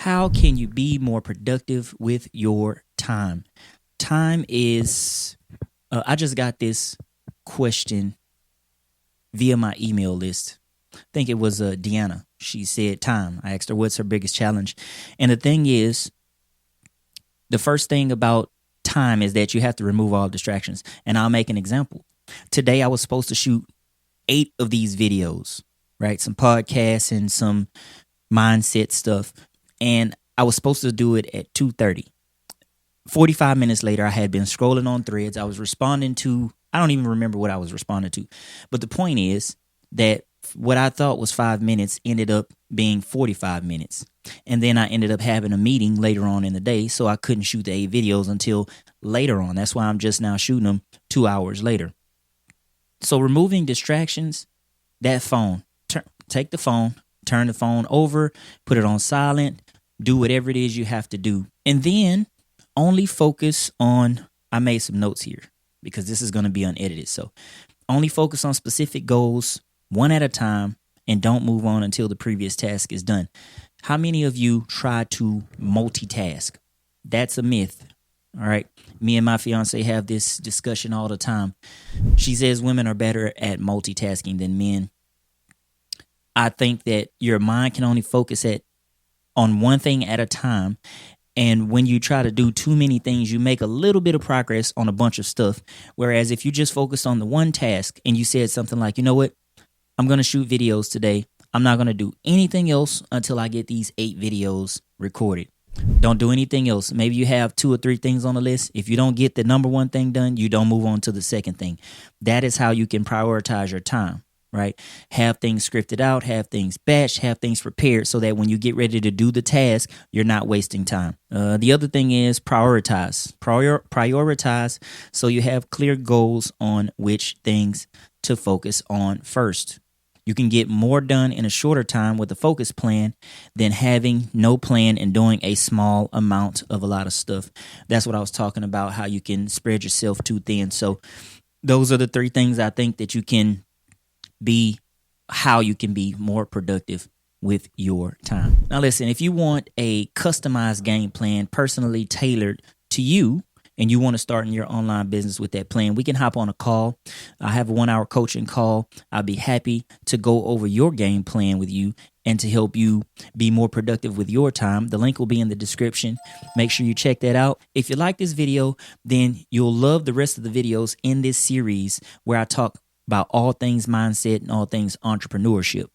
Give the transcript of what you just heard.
How can you be more productive with your time? Time is, I just got this question via my email list. I think it was Deanna. She said time. I asked her what's her biggest challenge. And the thing is, the first thing about time is that you have to remove all distractions. And I'll make an example. Today I was supposed to shoot 8 of these videos, right? Some podcasts and some mindset stuff. And I was supposed to do it at 2:30. 45 minutes later, I had been scrolling on threads. I was responding to, I don't even remember what I was responding to. But the point is that what I thought was 5 minutes ended up being 45 minutes. And then I ended up having a meeting later on in the day, so I couldn't shoot the 8 videos until later on. That's why I'm just now shooting them 2 hours later. So removing distractions, that phone, take the phone, turn the phone over, put it on silent, do whatever it is you have to do. And then only focus on, I made some notes here because this is going to be unedited. So only focus on specific goals, one at a time, and don't move on until the previous task is done. How many of you try to multitask? That's a myth. All right. Me and my fiance have this discussion all the time. She says women are better at multitasking than men. I think that your mind can only focus on one thing at a time. And when you try to do too many things, you make a little bit of progress on a bunch of stuff. Whereas if you just focused on the one task and you said something like, you know what, I'm going to shoot videos today. I'm not going to do anything else until I get these 8 videos recorded. Don't do anything else. Maybe you have 2 or 3 things on the list. If you don't get the number one thing done, you don't move on to the second thing. That is how you can prioritize your time, right? Have things scripted out, have things batched, have things prepared so that when you get ready to do the task, you're not wasting time. The other thing is prioritize. Prioritize so you have clear goals on which things to focus on first. You can get more done in a shorter time with a focus plan than having no plan and doing a small amount of a lot of stuff. That's what I was talking about, how you can spread yourself too thin. So those are the 3 things I think that you can be, how you can be more productive with your time. Now listen, if you want a customized game plan personally tailored to you, and you want to start in your online business with that plan, we can hop on a call. I have a 1-hour coaching call. I'll be happy to go over your game plan with you and to help you be more productive with your time. The link will be in the description. Make sure you check that out. If you like this video, then you'll love the rest of the videos in this series where I talk about all things mindset and all things entrepreneurship.